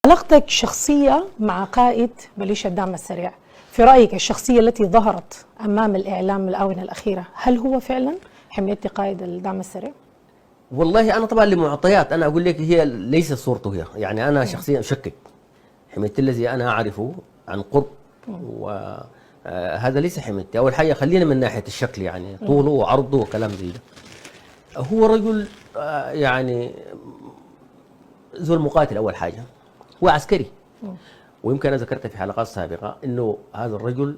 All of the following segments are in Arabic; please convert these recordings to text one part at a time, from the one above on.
علاقتك شخصية مع قائد ميليشيا الدعم السريع، في رأيك الشخصية التي ظهرت أمام الإعلام الآونة الأخيرة، هل هو فعلا حميتي قائد الدعم السريع؟ والله أنا طبعا لمعطيات أنا أقول لك هي ليست صورته هي، يعني أنا شخصيا أشكك. حميتي الذي أنا أعرفه عن قرب وهذا ليس حميتي. أول حاجة خلينا من ناحية الشكل، يعني طوله وعرضه وكلام زي ده. هو رجل يعني ذو المقاتل. أول حاجة هو عسكري، ويمكن أنا ذكرت في حلقات سابقة إنه هذا الرجل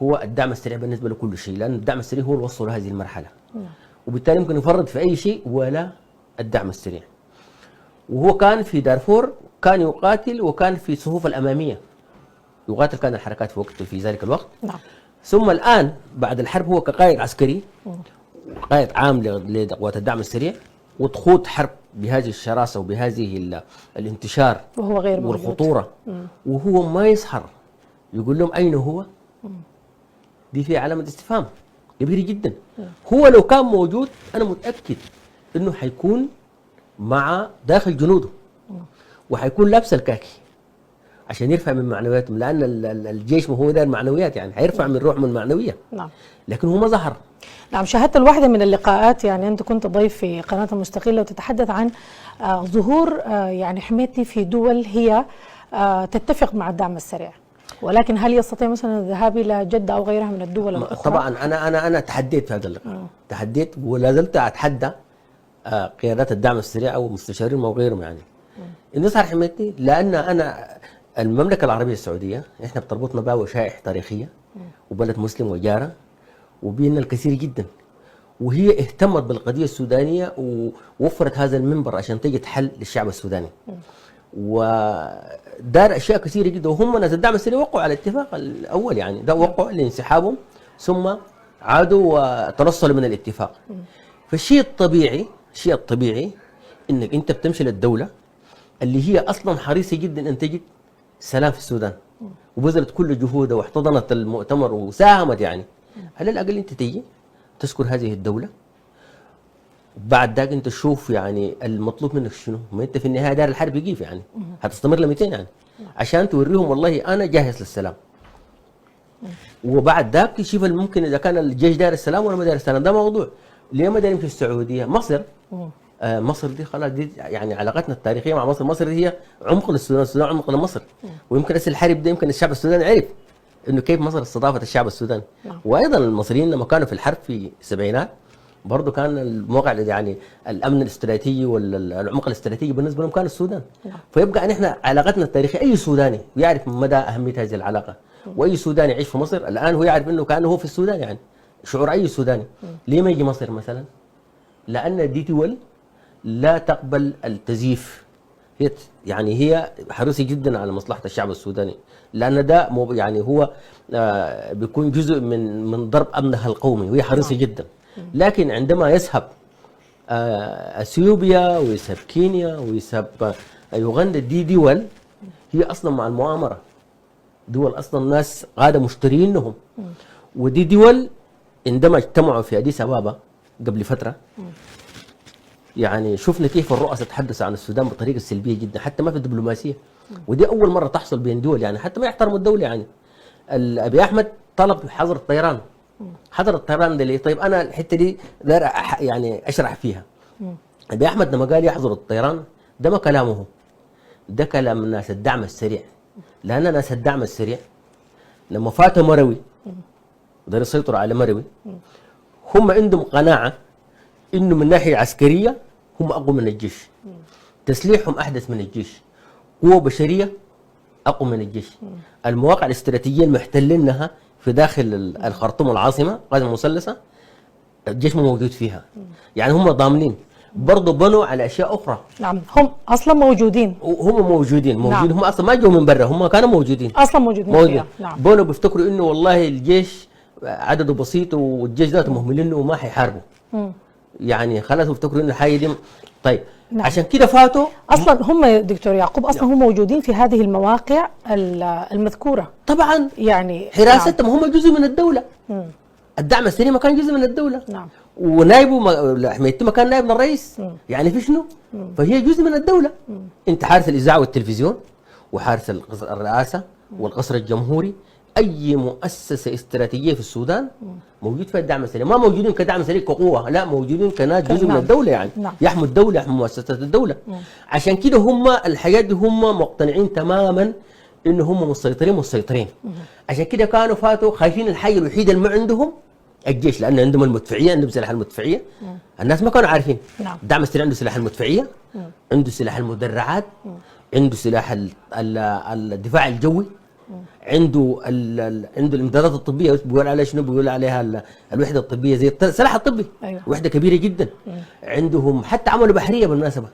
هو الدعم السريع بالنسبة لكل شيء، لأن الدعم السريع هو اللي وصله لهذه المرحلة، وبالتالي يمكن يفرط في أي شيء ولا الدعم السريع. وهو كان في دارفور، كان يقاتل وكان في الصفوف الأمامية يقاتل، كان الحركات في وقته في ذلك الوقت. نعم. ثم الآن بعد الحرب هو كقائد عسكري، قائد عام لقوات الدعم السريع، وتخوض حرب بهذه الشراسة وبهذه الانتشار وهو غير موجود والخطورة، وهو ما يسهر يقول لهم أين هو. دي فيها علامة استفهام كبيرة جدا. هو لو كان موجود أنا متأكد إنه حيكون مع داخل جنوده، وحيكون لابس الكاكي عشان يرفع من معنوياتهم، لأن الجيش ما هو ده المعنويات، يعني حيرفع من روح من معنوية. نعم. لكن هو ما ظهر. نعم، شاهدت الواحدة من اللقاءات، يعني أنت كنت ضيف في قناة المستقلة وتتحدث عن ظهور يعني حميتي في دول هي تتفق مع الدعم السريع، ولكن هل يستطيع مثلا الذهاب إلى جدة أو غيرها من الدول الأخرى؟ طبعا أنا تحديت في هذا اللقاء، تحديت ولا زلت أتحدى قيادات الدعم السريع أو مستشارين أو غيرهم، يعني إنه صار حميتي، لأن أنا المملكة العربية السعودية إحنا بتربطنا بها وشائح تاريخية، وبلد مسلم وجارة، وبيننا الكثير جدا، وهي اهتمت بالقضية السودانية ووفرت هذا المنبر عشان تجد حل للشعب السوداني، ودار أشياء كثيرة جدا. وهم ناس الدعم السريع وقعوا على الاتفاق الأول، يعني ده وقعوا لانسحابهم ثم عادوا وتنصلوا من الاتفاق. فالشيء الطبيعي، الشيء الطبيعي إنك أنت بتمشي للدولة اللي هي أصلا حريصة جدا أن تجد سلام في السودان، وبذلت كل جهودها واحتضنت المؤتمر وساهمت، يعني على الأقل أنت تيجي تشكر هذه الدولة. بعد ذاك أنت تشوف يعني المطلوب منك شنو، ما أنت في النهاية دار الحرب يجيف، يعني هتستمر ل 200 يعني، عشان توريهم والله أنا جاهز للسلام. وبعد ذاك يشوف ممكن إذا كان الجيش دار السلام ولا ما دار السلام، ده موضوع. ليه ما دار يمشي السعودية؟ مصر مصر دي خلاص، دي يعني علاقتنا التاريخية مع مصر. مصر دي هي عمق للسودان، السودان عمق لمصر. ويمكن الحرب ده يمكن الشعب السوداني عرف انه كيف مصر استضافت الشعب السوداني. وايضا المصريين لما كانوا في الحرب في السبعينات برضه كان الموقع يعني الامن الاستراتيجي والعمق الاستراتيجي بالنسبه لهم كان السودان. فيبقى ان احنا علاقتنا التاريخيه، اي سوداني يعرف مدى اهميه هذه العلاقه، واي سوداني يعيش في مصر الان هو يعرف انه كانه هو في السودان، يعني شعور اي سوداني. ليه ما يجي مصر مثلا؟ لان دي دول لا تقبل التزييف، هي يعني هي حريصه جدا على مصلحه الشعب السوداني، لان ده يعني هو بيكون جزء من ضرب امنها القومي، وهي حريصه جدا. لكن عندما يذهب اثيوبيا ويذهب كينيا ويذهب يوغندا، دي دول هي اصلا مع المؤامره، دول اصلا الناس قاعده مشترينهم. ودي دول عندما اجتمعوا في اديس ابابا قبل فتره، يعني شفنا كيف الرؤساء تحدثوا عن السودان بطريقه سلبيه جدا، حتى ما في الدبلوماسيه. ودي اول مره تحصل بين دول، يعني حتى ما يحترموا الدوله. يعني ابي احمد طلب حظر الطيران، حظر الطيران ده ليه؟ طيب انا الحته دي داير يعني اشرح فيها. ابي احمد لما قال يحظر الطيران، ده ما كلامه، ده كلام ناس الدعم السريع. لان ناس الدعم السريع لما فاتوا مروي داير يسيطروا على مروي، هم عندهم قناعه انه من ناحيه عسكريه هم اقوى من الجيش، تسليحهم احدث من الجيش، قوه بشريه اقوى من الجيش، المواقع الاستراتيجيه المحتلينها في داخل الخرطوم العاصمه القاهره المثلثه الجيش مو موجود فيها. يعني هم ضامنين، برضه بنوا على اشياء اخرى. نعم، هم اصلا موجودين. هم موجودين نعم. هم اصلا ما جو من برا، هم كانوا موجودين اصلا موجودين. نعم. بنوا بيفتكروا انه والله الجيش عدده بسيط والجيش ذاته مهملينه وما حيحاربوا. يعني خلاص بيفتكروا انه الحاجه دي طيب. نعم. عشان كده فاتوا اصلا هم دكتور يعقوب اصلا هم موجودين في هذه المواقع المذكوره طبعا، يعني حراستهم. هم جزء من الدوله. الدعم السريع ما كان جزء من الدوله. نعم. ونائبه حميدتي ما كان نائب للرئيس. يعني في شنو؟ فهي جزء من الدوله. انت حارس الاذاعه والتلفزيون، وحارس الرئاسه والقصر الجمهوري، اي مؤسسه استراتيجيه في السودان موجود فيها الدعم السريع. ما موجودين كدعم سريع كقوه، لا، موجودين كناس جزء من الدوله يعني. يحموا الدوله، يحموا مؤسسات الدوله. عشان كده هم الحاجات دي هم مقتنعين تماما انه هم مسيطرين. عشان كده كانوا فاتوا خايفين. الحاجه الوحيده اللي ما عندهم الجيش، لان عندهم المدفعيه، عندهم سلاح المدفعيه. الناس ما كانوا عارفين. الدعم السريع عنده سلاح المدفعيه، عنده سلاح المدرعات، عنده سلاح الدفاع الجوي، عنده الامدادات الطبيه. بيقول عليها شنو؟ بيقول عليها الوحده الطبيه زي السلاح الطبي. أيوة. وحده كبيره جدا. عندهم حتى عملوا بحريه بالمناسبه.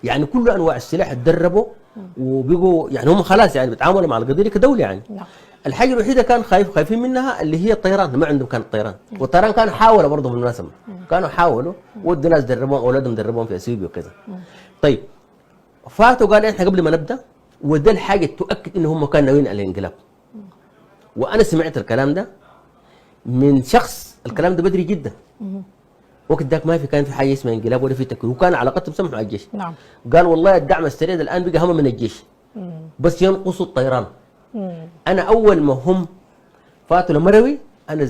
يعني كل انواع السلاح اتدربوا وبقوا يعني هم خلاص يعني بيتعاملوا مع القضيه كدوله يعني. الحاجه الوحيده كان خايفين منها اللي هي الطيران. ما عندهم كان الطيران، والطيران كانوا حاولوا برضه بالمناسبه، كانوا حاولوا ودوا ناس دربوهم، اولادهم دربوهم في اثيوبيا وكذا. طيب فاتوا قال احنا قبل ما نبدا، وده الحاجه تؤكد ان هم كانوا ناويين على الانقلاب. وانا سمعت الكلام ده من شخص، الكلام ده بدري جدا. وقت ذاك ما كان في حاجه اسمها انقلاب ولا في تكوين، وكان علاقته بسمح مع الجيش. نعم. قال والله الدعم السريع ده الان بقى هم من الجيش، بس ينقصوا الطيران. انا اول ما هم فاتوا لمروي انا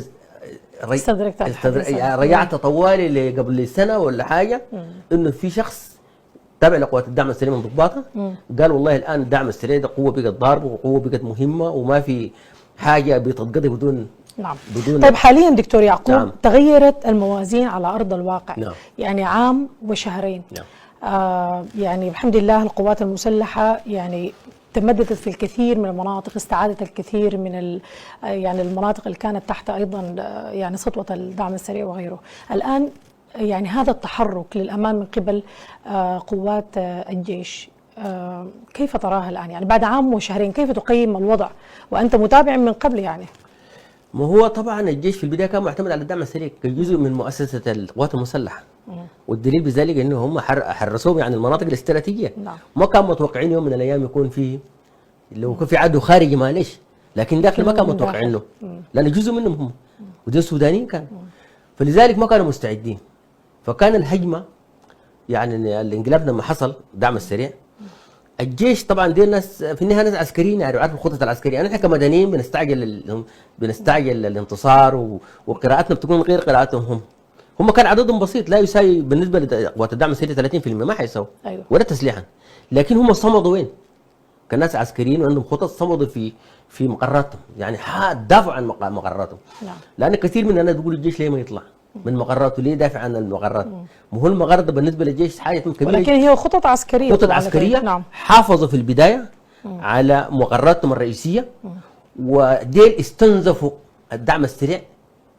رجعت طوالي قبل سنه ولا حاجه، انه في شخص تابع لقوات الدعم السريع من ضباطها قال والله الان الدعم السريع ده قوه بقت ضاربه وقوه بقت مهمه، وما في حاجه بتتقضي بدون. نعم. طيب حاليا دكتور يعقوب، نعم. تغيرت الموازين على ارض الواقع. نعم. يعني عام وشهرين. نعم. يعني الحمد لله القوات المسلحه يعني تمددت في الكثير من المناطق، استعادت الكثير من يعني المناطق اللي كانت تحت ايضا يعني سطوه الدعم السريع وغيره. الان يعني هذا التحرك للامام من قبل قوات الجيش، كيف تراها الان؟ يعني بعد عام وشهرين كيف تقيم الوضع وانت متابع من قبل يعني؟ ما هو طبعا الجيش في البدايه كان معتمد على الدعم السريع كجزء من مؤسسه القوات المسلحه. والدليل بذلك انه هم حرسوهم يعني المناطق الاستراتيجيه. نعم. ما كانوا متوقعين يوم من الايام يكون في، لو يكون في عدو خارجي معلش، لكن داخل ما كانوا متوقعينه، لان جزء منهم هم ودي السودانيين كانوا. فلذلك ما كانوا مستعدين. فكان الهجمه يعني الانقلاب لما حصل الدعم السريع، الجيش طبعا دي الناس في النهايه ناس عسكريين يعني عارف الخطط العسكريه. يعني احنا كمدنيين بنستعجل الانتصار وقراءتنا بتكون غير قراءتهم هم كان عددهم بسيط لا يساوي بالنسبه لقوات الدعم السريع 30%، ما حيساوي. أيوة. ولا تسليحا. لكن هم صمدوا وين؟ كان ناس عسكريين وعندهم خطط، صمدوا في مقراتهم، يعني دافعوا عن مقراتهم. نعم. لان كثير من الناس بيقولوا الجيش ليه ما يطلع من مقراته؟ ليه دافع عن المقرات؟ ما هو المقر ده بالنسبه للجيش حاجه كبيره، ولكن هي خطط عسكريه. خطط عسكريه. نعم. حافظوا في البدايه على مقراتهم الرئيسيه، وديل استنزفوا الدعم السريع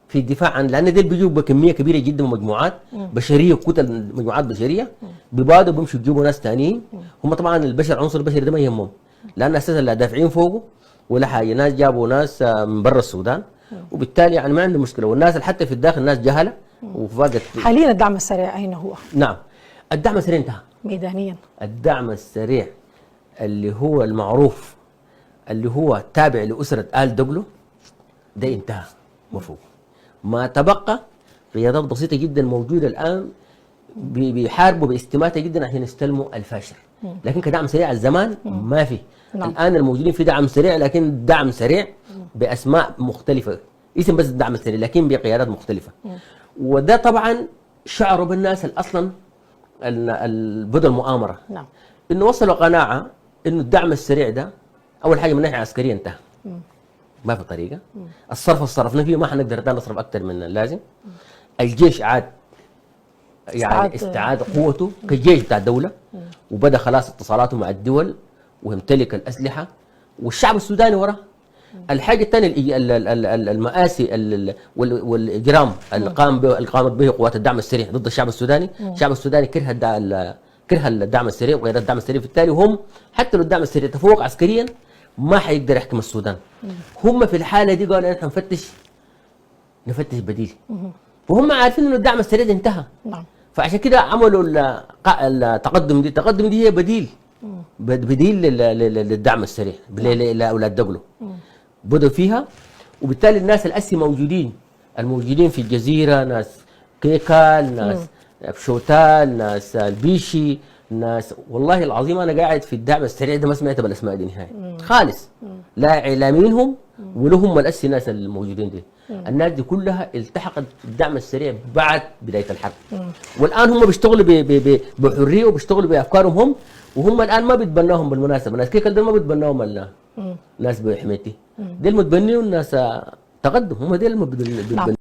في الدفاع عن، لان ديل بيجوا بكميه كبيره جدا من مجموعات بشريه، كتل مجموعات بشريه بيبادوا بيمشوا يجيبوا ناس ثانيين. هم طبعا البشر، عنصر البشري ده ما يهمهم، لان اساسا لا دافعين فوقه ولا حاجه. ناس جابوا ناس من برا السودان، وبالتالي يعني ما عنده مشكله. والناس اللي حتى في الداخل ناس جهله وفاقت. حاليا الدعم السريع اين هو؟ نعم، الدعم السريع انتهى ميدانيا. الدعم السريع اللي هو المعروف اللي هو تابع لاسره آل دقلو ده انتهى مفهوم. ما تبقى قيادات بسيطه جدا موجوده الان بيحاربوا باستماته جدا عشان يستلموا الفاشر، لكن كدعم سريع الزمان ما في. نعم. الان الموجودين في دعم سريع، لكن دعم سريع باسماء مختلفه، اسم بس الدعم السريع لكن بقيادات مختلفه. وده طبعا شعروا بالناس اصلا بدوا المؤامره. نعم. انه وصلوا قناعه انه الدعم السريع ده اول حاجه من ناحيه عسكريه انتهى. ما في طريقه. الصرف اللي صرفنا فيه ما حنقدر نصرف اكثر من اللازم. الجيش عاد يعني استعاد قوته كجيش بتاع الدوله، وبدا خلاص اتصالاته مع الدول ويمتلك الاسلحه، والشعب السوداني وراه. الحاجه الثانيه المآسي والاجرام اللي قامت به قوات الدعم السريع ضد الشعب السوداني. الشعب السوداني كره الدعم السريع وقيادات الدعم السريع، في التالي هم حتى لو الدعم السريع تفوق عسكريا ما حيقدر يحكم السودان. هم في الحاله دي قالوا احنا نفتش بديل، وهم عارفين انه الدعم السريع انتهى. نعم. فعشان كده عملوا التقدم دي. التقدم دي هي بديل للدعم السريع لاولاد دقلو. بدوا فيها، وبالتالي الناس الاسي الموجودين في الجزيره، ناس كيكال، ناس بشوتال، ناس البيشي، ناس والله العظيم انا قاعد في الدعم السريع ده ما سمعت بالاسماء دي نهائي خالص. لا اعلاميين ولا هم الاسي ناس الموجودين دي. الناس دي كلها التحقت بالدعم السريع بعد بدايه الحرب. والان هم بيشتغلوا بحريه وبيشتغلوا بافكارهم هم، وهم الان ما بيتبناهم بالمناسبه. ناس كيكل دول ما بيتبناهم ناس بحميتي، دي المتبنيين الناس تقدم، هم دي اللي